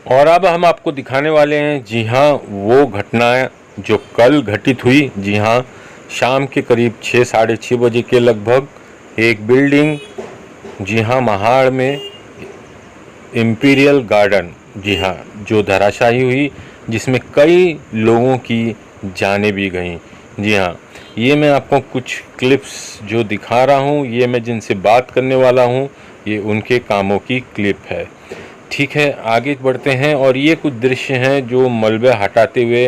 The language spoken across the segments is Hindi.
और अब हम आपको दिखाने वाले हैं, जी हाँ, वो घटना जो कल घटित हुई। जी हाँ, शाम के करीब 6 साढ़े 6 बजे के लगभग एक बिल्डिंग, जी हाँ, महाड़ में इम्पीरियल गार्डन, जी हाँ, जो धराशायी हुई, जिसमें कई लोगों की जानें भी गईं। जी हाँ, ये मैं आपको कुछ क्लिप्स जो दिखा रहा हूँ, ये मैं जिनसे बात करने वाला हूँ, ये उनके कामों की क्लिप है। ठीक है, आगे बढ़ते हैं। और ये कुछ दृश्य हैं जो मलबे हटाते हुए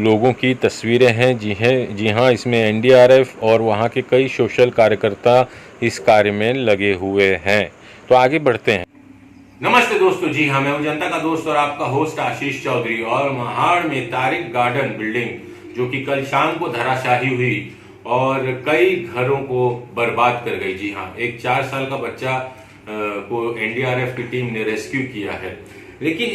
लोगों की तस्वीरें हैं। जी हाँ, इसमें एनडीआरएफ और वहाँ के कई सोशल कार्यकर्ता इस कार्य में लगे हुए हैं। तो आगे बढ़ते हैं। नमस्ते दोस्तों, जी हाँ, मैं हूँ जनता का दोस्त और आपका होस्ट आशीष चौधरी। और महाड़ में तारिक गार्डन बिल्डिंग जो कि कल शाम को धराशायी हुई और कई घरों को बर्बाद कर गई। जी हाँ, एक 4 साल का बच्चा को एनडीआरएफ की टीम ने रेस्क्यू किया है। लेकिन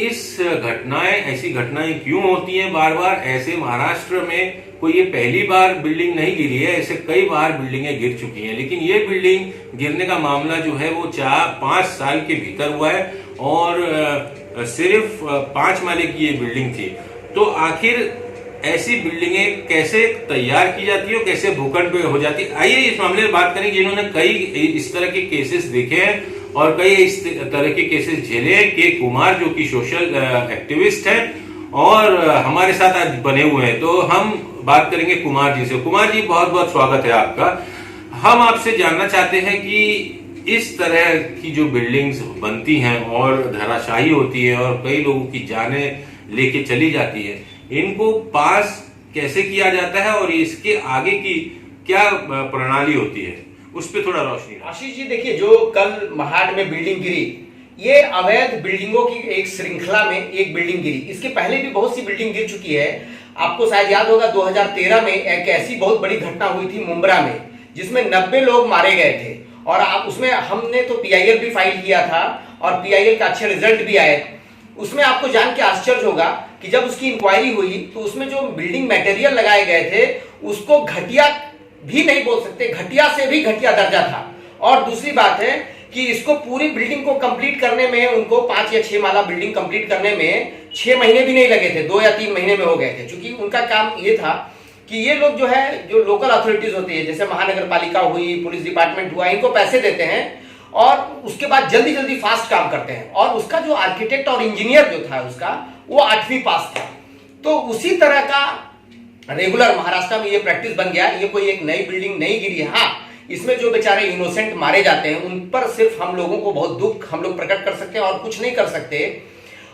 ऐसी घटनाएं क्यों होती हैं बार बार? ऐसे महाराष्ट्र में कोई ये पहली बार बिल्डिंग नहीं गिरी है, ऐसे कई बार बिल्डिंगें गिर चुकी हैं। लेकिन ये बिल्डिंग गिरने का मामला जो है वो 4-5 साल के भीतर हुआ है और सिर्फ 5 माले की ये बिल्डिंग थी। तो आखिर ऐसी बिल्डिंगें कैसे तैयार की जाती है और कैसे भूखंड हो जाती है? आइए इस मामले में बात करें, जिन्होंने कई इस तरह के केसेस देखे हैं और कई इस तरह के केसेस झेले हैं। के कुमार जो कि सोशल एक्टिविस्ट हैं और हमारे साथ आज बने हुए हैं। तो हम बात करेंगे कुमार जी से। कुमार जी, बहुत बहुत स्वागत है आपका। हम आपसे जानना चाहते हैं कि इस तरह की जो बिल्डिंग्स बनती हैं और धराशायी होती है और कई लोगों की जानें लेके चली जाती है, इनको पास कैसे किया जाता है और इसके आगे की क्या प्रणाली होती है, उस पर थोड़ा रोशनी। आशीष जी, देखिए, जो कल महाड़ में बिल्डिंग गिरी, ये अवैध बिल्डिंगों की एक श्रृंखला में एक बिल्डिंग गिरी। इसके पहले भी बहुत सी बिल्डिंग गिर चुकी है। आपको शायद याद होगा 2013 में एक ऐसी बहुत बड़ी घटना हुई थी मुंब्रा में, जिसमें 90 लोग मारे गए थे। और उसमें हमने तो पीआईएल भी फाइल किया था और पीआईएल का अच्छे रिजल्ट भी आए। उसमें आपको जान के आश्चर्य होगा कि जब उसकी इंक्वायरी हुई तो उसमें जो बिल्डिंग मटेरियल लगाए गए थे उसको घटिया भी नहीं बोल सकते, घटिया से भी घटिया दर्जा था। और दूसरी बात है कि इसको पूरी बिल्डिंग को कंप्लीट करने में उनको 5 या 6 माला बिल्डिंग कंप्लीट करने में 6 महीने भी नहीं लगे थे, 2 या 3 महीने में हो गए थे। क्योंकि उनका काम ये था कि ये लोग जो है, जो लोकल अथॉरिटीज होती है, जैसे महानगर पालिका हुई, पुलिस डिपार्टमेंट हुआ, इनको पैसे देते हैं और उसके बाद जल्दी जल्दी फास्ट काम करते हैं। और उसका जो आर्किटेक्ट और इंजीनियर जो था उसका, वो 8वीं पास था। तो उसी तरह का रेगुलर महाराष्ट्र में ये प्रैक्टिस बन गया। ये कोई एक नई बिल्डिंग नहीं गिरी है। हाँ, इसमें जो बेचारे इनोसेंट मारे जाते हैं उन पर सिर्फ हम लोगों को बहुत दुख हम लोग प्रकट कर सकते हैं और कुछ नहीं कर सकते।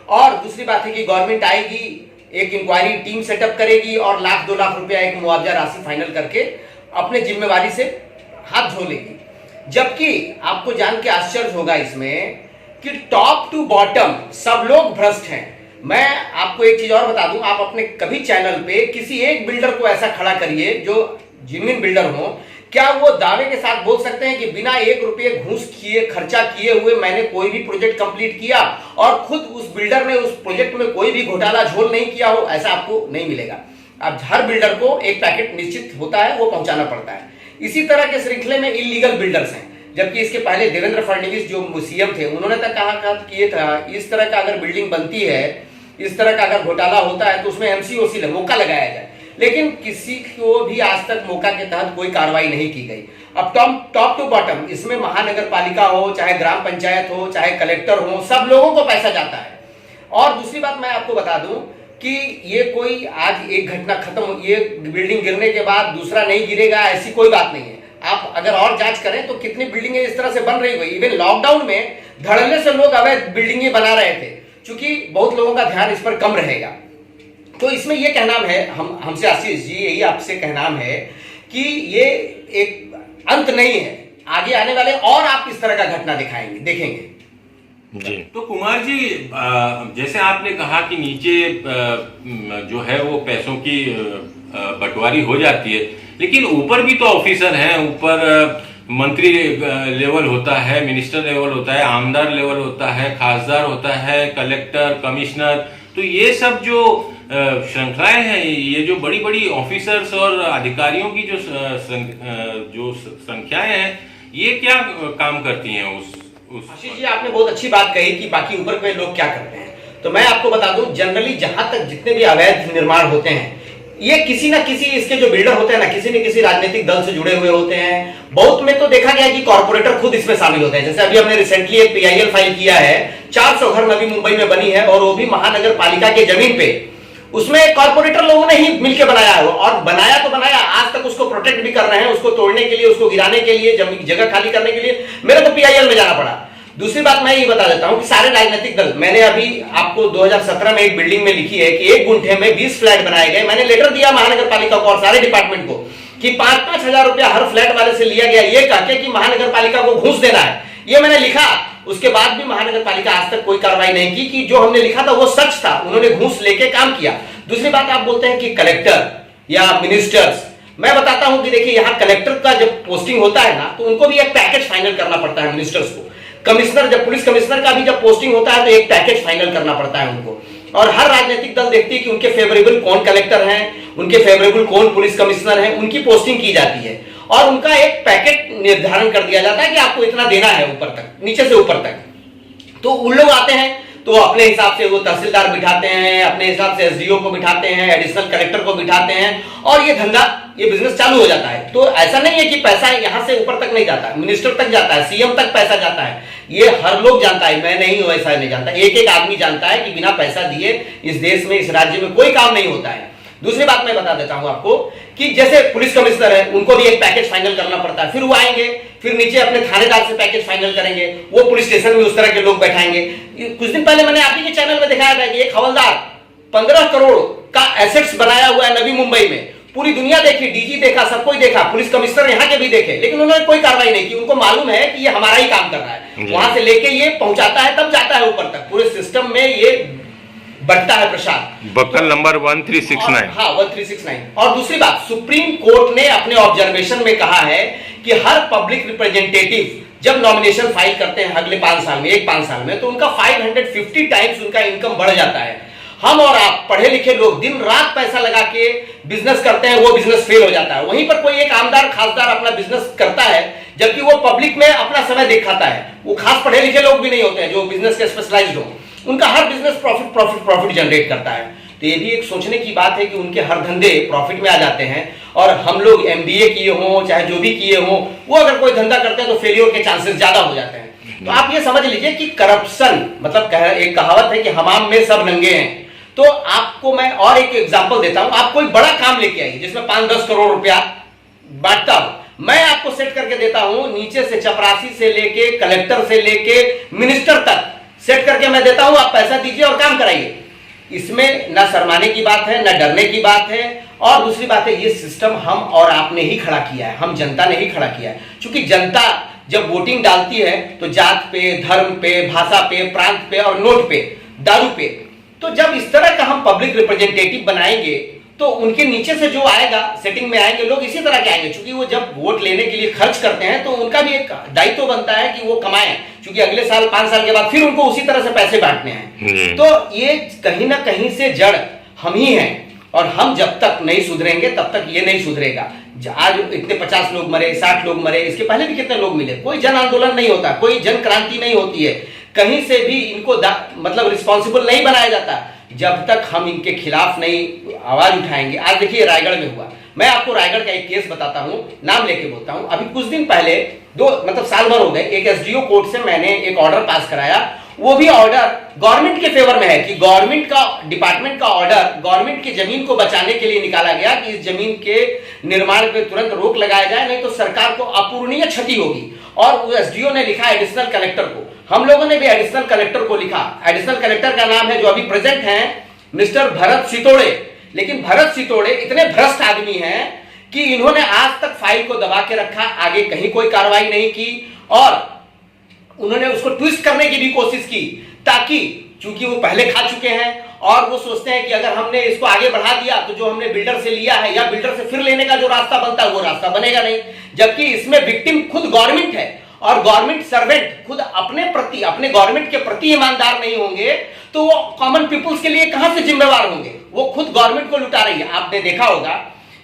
और दूसरी बात है कि गवर्नमेंट आएगी, एक इंक्वायरी टीम सेटअप करेगी और 1-2 लाख रुपया एक मुआवजा राशि फाइनल करके अपने जिम्मेवारी से हाथ धो लेगी। जबकि आपको जान के आश्चर्य होगा इसमें कि टॉप टू बॉटम सब लोग भ्रष्ट हैं। मैं आपको एक चीज और बता दूं, आप अपने कभी चैनल पे किसी एक बिल्डर को ऐसा खड़ा करिए जो जेन्युइन बिल्डर हो, क्या वो दावे के साथ बोल सकते हैं कि बिना 1 रुपये घूस किए, खर्चा किए हुए मैंने कोई भी प्रोजेक्ट कंप्लीट किया और खुद उस बिल्डर ने उस प्रोजेक्ट में कोई भी घोटाला झोल नहीं किया हो? ऐसा आपको नहीं मिलेगा। अब हर बिल्डर को एक पैकेट निश्चित होता है, वो पहुंचाना पड़ता है। इसी तरह के श्रृंखले में इलीगल बिल्डर्स हैं। जबकि इसके पहले देवेंद्र फडणवीस जो सीएम थे, उन्होंने तक कहा कि ये था, इस तरह का अगर बिल्डिंग बनती है, इस तरह का अगर घोटाला होता है तो उसमें एमसीओसी मौका लगाया जाए। लेकिन किसी को भी आज तक मौका के तहत कोई कार्रवाई नहीं की गई। अब टॉप टू बॉटम इसमें महानगर पालिका हो, चाहे ग्राम पंचायत हो, चाहे कलेक्टर हो, सब लोगों को पैसा जाता है। और दूसरी बात मैं आपको बता दूं कि ये कोई आज एक घटना खत्म, ये बिल्डिंग गिरने के बाद दूसरा नहीं गिरेगा, ऐसी कोई बात नहीं है। आप अगर और जांच करें तो कितनी बिल्डिंगें इस तरह से बन रही हुई। इवन लॉकडाउन में धड़ल्ले से लोग अवैध बिल्डिंगें बना रहे थे, क्योंकि बहुत लोगों का ध्यान इस पर कम रहेगा। तो इसमें यह कहना है, हमसे आशीष जी, यही आपसे कहना है कि ये एक अंत नहीं है, आगे आने वाले और आप इस तरह का घटना देखेंगे। जी, तो कुमार जी, जैसे आपने कहा कि नीचे जो है वो पैसों की बंटवारी हो जाती है, लेकिन ऊपर भी तो ऑफिसर हैं। ऊपर मंत्री लेवल होता है, मिनिस्टर लेवल होता है, आमदार लेवल होता है, खासदार होता है, कलेक्टर, कमिश्नर। तो ये सब जो श्रृंखलाएं हैं, ये जो बड़ी बड़ी ऑफिसर्स और अधिकारियों की जो संख्याएं हैं, ये क्या काम करती हैं आशीष जी, आपने बहुत अच्छी बात कही कि बाकी ऊपर के लोग क्या करते हैं। तो मैं आपको बता दूं, जनरली जहां तक जितने भी अवैध निर्माण होते हैं, ये किसी ना किसी, इसके जो बिल्डर होते हैं ना, किसी न किसी राजनीतिक दल से जुड़े हुए होते हैं। बहुत में तो देखा गया कि कॉर्पोरेटर खुद इसमें शामिल होते हैं। जैसे अभी हमने रिसेंटली एक PIL फाइल किया है, 400 घर नवी मुंबई में बनी है, और वो भी महानगर पालिका के जमीन पे। उसमें कॉर्पोरेटर लोगों ने ही मिलकर बनाया है, और बनाया तो बनाया, आज तक उसको प्रोटेक्ट भी कर रहे हैं, उसको तोड़ने के लिए, उसको गिराने के लिए, जगह खाली करने के लिए मेरे को PIL में जाना पड़ा। दूसरी बात मैं ये बता देता हूं कि सारे राजनीतिक दल, मैंने अभी आपको 2017 में एक बिल्डिंग में लिखी है कि 1 गुंठे में 20 फ्लैट बनाए गए। मैंने लेटर दिया महानगर पालिका को और सारे डिपार्टमेंट को कि 5-5 हजार रुपया हर फ्लैट वाले से लिया गया, ये कह के कि महानगर पालिका को घूस देना है। ये मैंने लिखा, उसके बाद भी महानगर पालिका आज तक कोई कार्रवाई नहीं की कि जो हमने लिखा था वो सच था, उन्होंने घूस लेके काम किया। दूसरी बात, आप बोलते हैं कि कलेक्टर या मिनिस्टर्स, मैं बताता हूं कि देखिए, यहां कलेक्टर का जब पोस्टिंग होता है ना, तो उनको भी एक पैकेज फाइनल करना पड़ता है मिनिस्टर्स को। कमिश्नर, जब पुलिस कमिश्नर का भी जब पोस्टिंग होता है तो एक पैकेज फाइनल करना पड़ता है उनको। और हर राजनीतिक दल देखती है कि उनके फेवरेबल कौन कलेक्टर हैं, उनके फेवरेबल कौन पुलिस कमिश्नर हैं, उनकी पोस्टिंग की जाती है और उनका एक पैकेट निर्धारण कर दिया जाता है कि आपको इतना देना है ऊपर तक, नीचे से ऊपर तक। तो उन लोग आते हैं तो अपने हिसाब से वो तहसीलदार बिठाते हैं, अपने हिसाब से SDO को बिठाते हैं, एडिशनल कलेक्टर को बिठाते हैं, और ये धंधा, ये बिजनेस चालू हो जाता है। तो ऐसा नहीं है कि पैसा यहां से ऊपर तक नहीं जाता, मिनिस्टर तक जाता है, CM तक पैसा जाता है। ये हर लोग जानता है, मैं नहीं हूं ऐसा नहीं जानता, एक एक आदमी जानता है कि बिना पैसा दिए इस देश में, इस राज्य में कोई काम नहीं होता है। दूसरी बात मैं बता देता हूं आपको कि जैसे पुलिस कमिश्नर है, उनको भी एक पैकेज फाइनल करना पड़ता है, फिर वो आएंगे, फिर नीचे अपने थानेदार से पैकेज फाइनल करेंगे, वो पुलिस स्टेशन में उस तरह के लोग बैठाएंगे। कुछ दिन पहले मैंने आप ही के चैनल में दिखाया था कि एक हवलदार 15 करोड़ का एसेट्स बनाया हुआ है नवी मुंबई में। पूरी दुनिया देखी, DG देखा, सब कोई देखा, पुलिस कमिश्नर यहाँ के भी देखे, लेकिन उन्होंने कोई कार्रवाई नहीं की। उनको मालूम है कि ये हमारा ही काम कर रहा है, वहां से लेके ये पहुंचाता है, तब जाता है ऊपर तक, पूरे सिस्टम में ये बढ़ता है प्रसाद। Buckle number 1369। हाँ, 1369। और दूसरी बात, सुप्रीम कोर्ट ने अपने ऑब्जर्वेशन में कहा है कि हर पब्लिक रिप्रेजेंटेटिव जब नॉमिनेशन फाइल करते हैं अगले 5 साल में, 5 साल में, तो उनका 550 टाइम्स उनका इनकम बढ़ जाता है। हम और आप पढ़े लिखे लोग दिन रात पैसा लगा के बिजनेस करते हैं, वो बिजनेस फेल हो जाता है। वहीं पर कोई एक आमदार खासदार अपना बिजनेस करता है, जबकि वो पब्लिक में अपना समय दिखाता है। वो खास पढ़े लिखे लोग भी नहीं होते हैं जो बिजनेस के स्पेशलाइज्ड हो, उनका हर बिजनेस प्रॉफिट जनरेट करता है। तो ये भी एक सोचने की बात है कि उनके हर धंधे प्रॉफिट में आ जाते हैं, और हम लोग MBA किए हों, चाहे जो भी किए हों, वो अगर कोई धंधा करते हैं तो फेलियर के चांसेस ज्यादा हो जाते हैं। तो आप ये समझ लीजिए कि करप्शन, मतलब एक कहावत है कि हमाम में सब नंगे हैं। तो आपको मैं और एक एग्जांपल देता हूं, आप कोई बड़ा काम लेके आइए जिसमें 5-10 करोड़ रुपया बांटता हूं, मैं आपको सेट करके देता हूं, नीचे से चपरासी से लेके कलेक्टर से लेके मिनिस्टर तक सेट करके मैं देता हूं, आप पैसा दीजिए और काम कराइए। इसमें ना शर्माने की बात है, ना डरने की बात है। और दूसरी बात है, ये सिस्टम हम और आपने ही खड़ा किया है, हम जनता ने ही खड़ा किया है। क्योंकि जनता जब वोटिंग डालती है तो जात पे, धर्म पे, भाषा पे, प्रांत पे और नोट पे, दारू पे, तो जब इस तरह का हम पब्लिक रिप्रेजेंटेटिव बनाएंगे तो उनके नीचे से जो आएगा, सेटिंग में आएंगे लोग इसी तरह के आएंगे। क्योंकि वो जब वोट लेने के लिए खर्च करते हैं तो उनका भी एक दायित्व बनता है कि वो कमाएं, क्योंकि अगले साल 5 साल के बाद फिर उनको उसी तरह से पैसे बांटने हैं। तो ये कहीं ना कहीं से जड़ हम ही हैं, और हम जब तक नहीं सुधरेंगे तब तक ये नहीं सुधरेगा। आज इतने 50 लोग मरे, 60 लोग मरे, इसके पहले भी कितने लोग मिले। कोई जन आंदोलन नहीं होता, कोई जन क्रांति नहीं होती है, कहीं से भी इनको मतलब रिस्पॉन्सिबल नहीं बनाया जाता जब तक हम इनके खिलाफ नहीं आवाज उठाएंगे। आज देखिए रायगढ़ में हुआ, मैं आपको रायगढ़ का एक केस बताता हूं, नाम लेके बोलता हूं। अभी कुछ दिन पहले, साल भर हो गए, एक SDO कोर्ट से मैंने एक ऑर्डर पास कराया। वो भी ऑर्डर गवर्नमेंट के फेवर में है कि गवर्नमेंट का, डिपार्टमेंट का ऑर्डर गवर्नमेंट की जमीन को बचाने के लिए निकाला गया कि इस जमीन के निर्माण पे तुरंत रोक लगाया जाए, नहीं तो सरकार को अपूरणीय क्षति होगी। और वो SDO ने लिखा एडिशनल कलेक्टर को, हम लोगों ने भी एडिशनल कलेक्टर को लिखा। एडिशनल कलेक्टर का नाम है, जो अभी प्रेजेंट है, मिस्टर भरत सितोड़े। लेकिन भरत सितोड़े इतने भ्रष्ट आदमी हैं कि इन्होंने आज तक फाइल को दबा के रखा, आगे कहीं कोई कार्रवाई नहीं की, और उन्होंने उसको ट्विस्ट करने की भी कोशिश की, ताकि चूंकि वो पहले खा चुके हैं और वो सोचते हैं कि अगर हमने इसको आगे बढ़ा दिया तो जो हमने बिल्डर से लिया है या बिल्डर से फिर लेने का जो रास्ता बनता है वो रास्ता बनेगा नहीं। जबकि इसमें विक्टिम खुद गवर्नमेंट है, और गवर्नमेंट सर्वेंट खुद अपने प्रति, अपने गवर्नमेंट के प्रति ईमानदार नहीं होंगे तो वो कॉमन पीपुल्स के लिए कहां से जिम्मेवार होंगे। वो खुद गवर्नमेंट को लुटा रही है। आपने देखा होगा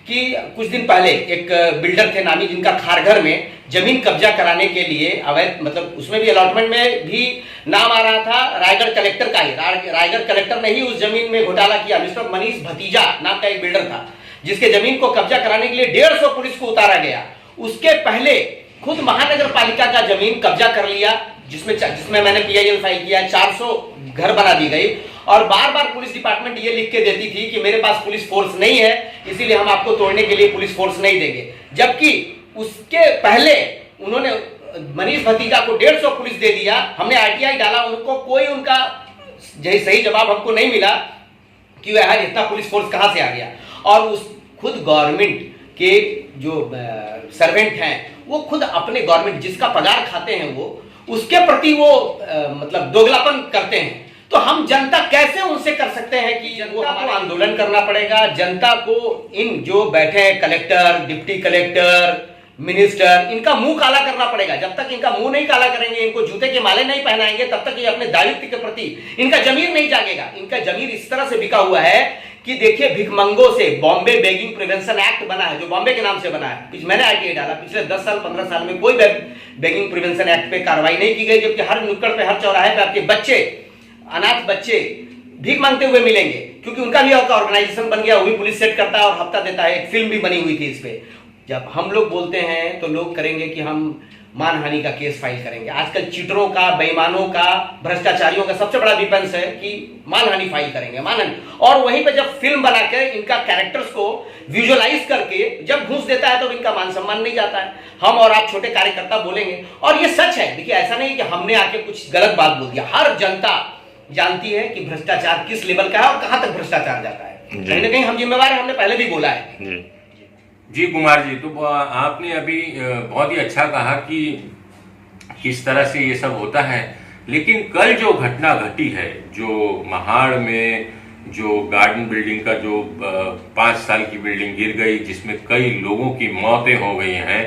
कि कुछ दिन पहले एक बिल्डर थे नामी, जिनका खारघर में जमीन कब्जा कराने के लिए अवैध, मतलब उसमें भी अलॉटमेंट में भी नाम आ रहा था रायगढ़ कलेक्टर का ही। रायगढ़ कलेक्टर ने ही उस जमीन में घोटाला किया। मिस्टर मनीष भतीजा नाम का एक बिल्डर था, जिसके जमीन को कब्जा कराने के लिए 150 पुलिस को उतारा गया। उसके पहले खुद महानगर पालिका का जमीन कब्जा कर लिया, जिसमें मैंने PIL फाइल किया। 400 घर बना दी गई और बार बार पुलिस डिपार्टमेंट ये लिख के देती थी कि मेरे पास पुलिस फोर्स नहीं है, इसीलिए हम आपको तोड़ने के लिए पुलिस फोर्स नहीं देंगे। जबकि उसके पहले उन्होंने मनीष भतीजा को 150 पुलिस दे दिया। हमने RTI डाला, उनको कोई उनका सही जवाब हमको नहीं मिला कि यार इतना पुलिस फोर्स कहां से आ गया। और उस खुद गवर्नमेंट के जो सर्वेंट हैं, वो खुद अपने गवर्नमेंट जिसका पगार खाते हैं वो उसके प्रति वो मतलब दोगलापन करते हैं। तो हम जनता कैसे उनसे कर सकते हैं कि जनता को आंदोलन करना पड़ेगा। जनता को इन जो बैठे हैं कलेक्टर, डिप्टी कलेक्टर, मिनिस्टर, इनका मुंह काला करना पड़ेगा। जब तक इनका मुंह नहीं काला करेंगे, इनको जूते के माले नहीं पहनाएंगे, तब तक ये अपने दायित्व के प्रति इनका जमीर नहीं जागेगा। इनका जमीर इस तरह से बिका हुआ है कि देखिए, भिखमंगों से बॉम्बे बेगिंग प्रिवेंशन एक्ट बना है, जो बॉम्बे के नाम से बना है। मैंने RTI डाला, पिछले 10 साल 15 साल में कोई बेगिंग प्रिवेंशन एक्ट पे कार्रवाई नहीं की गई, जबकि हर नुक्कड़ पे, हर चौराहे पे आपके बच्चे, अनाथ बच्चे भीख मांगते हुए मिलेंगे, क्योंकि उनका भी ऑर्गेनाइजेशन बन गया, वो भी पुलिस सेट करता है और हफ्ता देता है। एक फिल्म भी बनी हुई थी इस पे। जब हम लोग बोलते हैं तो लोग करेंगे कि हम मानहानि का केस फाइल करेंगे। आजकल चीटरों का, बेईमानों का, भ्रष्टाचारियों का सबसे बड़ा डिफेंस है कि मानहानि फाइल करेंगे, मानहानि। और वहीं पे जब फिल्म बनाकर इनका कैरेक्टर्स को विजुअलाइज करके जब घूस देता है तो इनका मान सम्मान नहीं जाता है। हम और आप छोटे कार्यकर्ता बोलेंगे, और ये सच है। देखिए, ऐसा नहीं कि हमने आके कुछ गलत बात बोल दिया। हर जनता जानती है कि भ्रष्टाचार किस लेवल का है और कहां तक भ्रष्टाचार जाता है। कहीं ना कहीं हम जिम्मेवार हैं, हमने पहले भी बोला है। जी कुमार जी, तो आपने अभी बहुत ही अच्छा कहा कि किस तरह से ये सब होता है। लेकिन कल जो घटना घटी है, जो महाड़ में जो गार्डन बिल्डिंग का जो 5 साल की बिल्डिंग गिर गई, जिसमें कई लोगों की मौतें हो गई हैं,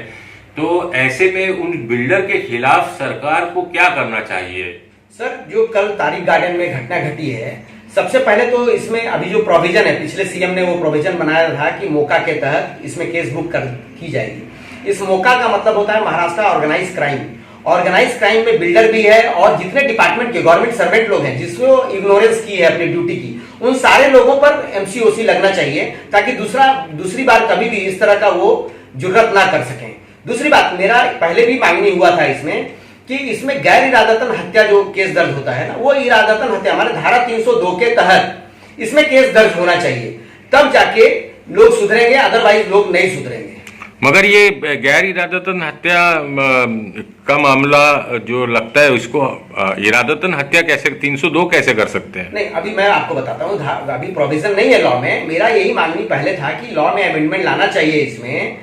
तो ऐसे में उन बिल्डर के खिलाफ सरकार को क्या करना चाहिए? सर, जो कल तारिक गार्डन में घटना घटी है, सबसे पहले तो इसमें अभी जो प्रोविजन है, पिछले सीएम ने वो प्रोविजन बनाया था कि मौका के तहत इसमें केस बुक की जाएगी। इस मौका का मतलब होता है Maharashtra organize crime. Organize crime में बिल्डर भी है और जितने डिपार्टमेंट के गवर्नमेंट सर्वेंट लोग हैं, जिसको इग्नोरेंस की है अपनी ड्यूटी की, उन सारे लोगों पर MCOC लगना चाहिए, ताकि दूसरी बार कभी भी इस तरह का वो जुर्रत ना कर सकें। दूसरी बात, मेरा पहले भी मांगनी हुआ था इसमें कि इसमें गैर इरादतन हत्या जो केस दर्ज होता है ना, वो इरादतन हत्या हमारे धारा 302 के तहत इसमें केस दर्ज होना चाहिए, तब जाके लोग सुधरेंगे, अदरवाइज लोग नहीं सुधरेंगे। मगर ये गैर इरादतन हत्या का मामला जो लगता है, उसको इरादतन हत्या कैसे 302 कैसे कर सकते हैं? नहीं, अभी मैं आपको बताता हूँ, अभी प्रोविजन नहीं है लॉ में। मेरा यही मांगनी पहले था कि लॉ में अमेंडमेंट लाना चाहिए इसमें,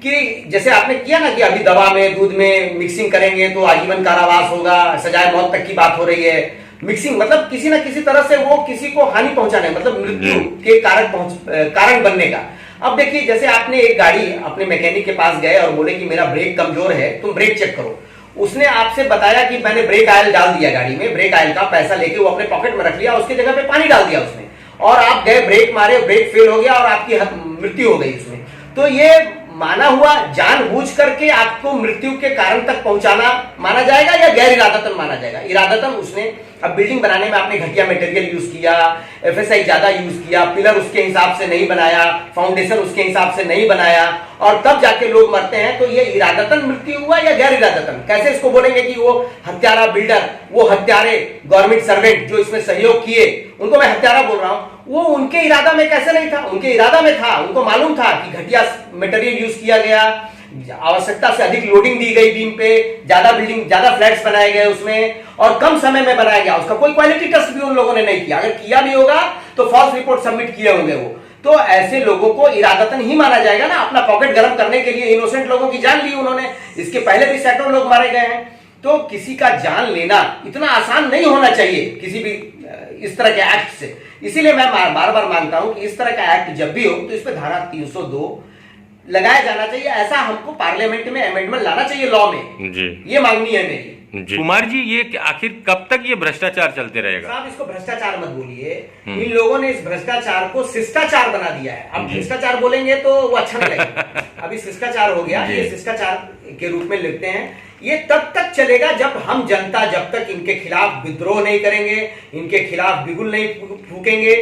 कि जैसे आपने किया ना कि अभी दवा में, दूध में मिक्सिंग करेंगे तो आजीवन कारावास होगा, सजाए मौत तक की बात हो रही है। मिक्सिंग मतलब किसी ना किसी तरह से वो किसी को हानि पहुंचाने, मतलब मृत्यु के कारण बनने का। अब देखिए, जैसे आपने एक गाड़ी अपने मैकेनिक के पास गए और बोले कि मेरा ब्रेक कमजोर है, तुम ब्रेक चेक करो। उसने आपसे बताया कि मैंने ब्रेक ऑयल डाल दिया गाड़ी में, ब्रेक ऑयल का पैसा लेके वो अपने पॉकेट में रख लिया, उसकी जगह पे पानी डाल दिया उसने, और आप गए ब्रेक मारे, ब्रेक फेल हो गया और आपकी मृत्यु हो गई उसमें। तो ये माना हुआ जानबूझ करके आपको मृत्यु के कारण तक पहुंचाना माना जाएगा या गैर इरादतन माना जाएगा? इरादतन उसने, अब बिल्डिंग बनाने में आपने घटिया मटेरियल यूज किया, FSI ज्यादा यूज किया, पिलर उसके हिसाब से नहीं बनाया, फाउंडेशन उसके हिसाब से नहीं बनाया, और तब जाके लोग मरते हैं। तो ये इरादतन मृत्यु हुआ या गैर इरादतन? कैसे इसको बोलेंगे कि वो हत्यारा बिल्डर, वो हत्यारे गवर्नमेंट सर्वेंट जो इसमें सहयोग किए, उनको मैं हत्यारा बोल रहा हूं? वो उनके इरादा में कैसे नहीं था? उनके इरादा में था, उनको मालूम था कि घटिया मटेरियल यूज किया गया, आवश्यकता से अधिक लोडिंग दी गई बीम पे, ज्यादा फ्लैट्स बनाए गए उसमें, और कम समय में बनाया गया। उसका कोई क्वालिटी टेस्ट भी उन लोगों ने नहीं किया। अगर किया भी होगा तो फॉल्स रिपोर्ट सबमिट किए होंगे वो। तो ऐसे लोगों को इरादतन ही माना जाएगा ना? अपना पॉकेट गर्म करने के लिए इनोसेंट लोगों की जान ली उन्होंने। इसके पहले भी सैकड़ों लोग मारे गए हैं। तो किसी का जान लेना इतना आसान नहीं होना चाहिए किसी भी इस तरह के एक्ट से। इसीलिए मैं बार बार मानता हूं कि इस तरह का एक्ट जब भी हो तो इस पर धारा 302 लगाया जाना चाहिए। ऐसा हमको पार्लियामेंट में अमेंडमेंट लाना चाहिए लॉ में जी। ये मांगनी है मेरी। जी कुमार जी, ये आखिर कब तक ये भ्रष्टाचार चलते रहेगा? साहब इसको भ्रष्टाचार मत बोलिए, इन लोगों ने इस भ्रष्टाचार को शिष्टाचार बना दिया है। अब भ्रष्टाचार बोलेंगे तो वो अच्छा नहीं लगेगा। अभी शिष्टाचार हो गया, ये शिष्टाचार के रूप में लिखते हैं। ये तब तक चलेगा जब हम जनता जब तक इनके खिलाफ विद्रोह नहीं करेंगे, इनके खिलाफ बिगुल नहीं फूकेंगे,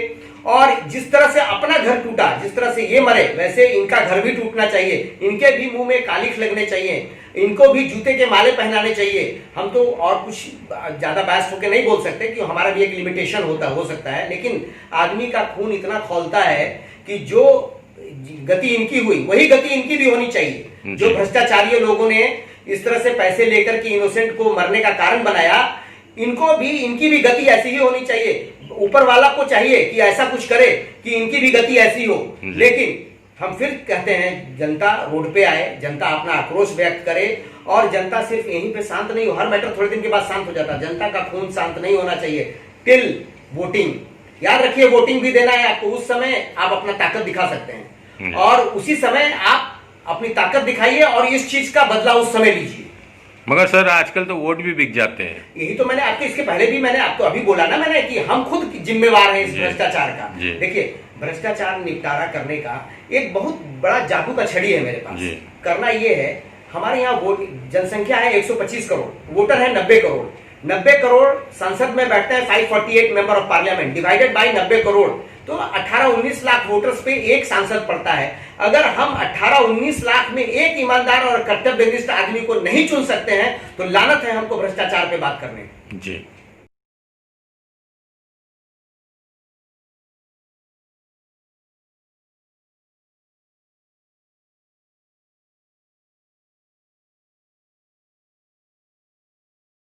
और जिस तरह से अपना घर टूटा, जिस तरह से ये मरे, वैसे इनका घर भी टूटना चाहिए, इनके भी मुंह में कालिख लगने चाहिए, इनको भी जूते के माले पहनाने चाहिए। हम तो और कुछ ज्यादा बहस होकर नहीं बोल सकते कि हमारा भी एक लिमिटेशन हो सकता है, लेकिन आदमी का खून इतना खौलता है कि जो गति इनकी हुई वही गति इनकी भी होनी चाहिए। जो भ्रष्टाचारी लोगों ने इस तरह से पैसे लेकर के इनोसेंट को मरने का कारण बनाया, इनको भी इनकी भी गति ऐसी ही होनी चाहिए। ऊपर वाला को चाहिए कि ऐसा कुछ करे कि इनकी भी गति ऐसी हो। लेकिन हम फिर कहते हैं जनता रोड पे आए, जनता अपना आक्रोश व्यक्त करे, और जनता सिर्फ यहीं पे शांत नहीं हो, हर मैटर थोड़े दिन के बाद शांत हो जाता है। जनता का खून शांत नहीं होना चाहिए टिल वोटिंग। याद रखिए, वोटिंग भी देना है आपको, उस समय आप अपना ताकत दिखा सकते हैं, और उसी समय आप अपनी ताकत दिखाइए और इस चीज का बदला उस समय लीजिए। मगर सर आजकल तो वोट भी बिक जाते हैं। यही तो मैंने आपके इसके पहले भी मैंने आपको अभी बोला ना मैंने कि हम खुद जिम्मेवार हैं इस भ्रष्टाचार का। देखिए, भ्रष्टाचार निपटारा करने का एक बहुत बड़ा जादू का छड़ी है मेरे पास। करना ये है, हमारे यहाँ वोट जनसंख्या है 125 करोड़, वोटर है 90 करोड़। 90 करोड़ संसद में बैठते हैं 548 member of parliament, divided by 90 crore, तो 18-19 लाख वोटर्स पे एक सांसद पड़ता है। अगर हम 18-19 लाख में एक ईमानदार और कर्तव्यनिष्ठ आदमी को नहीं चुन सकते हैं तो लानत है हमको भ्रष्टाचार पे बात करने। जी।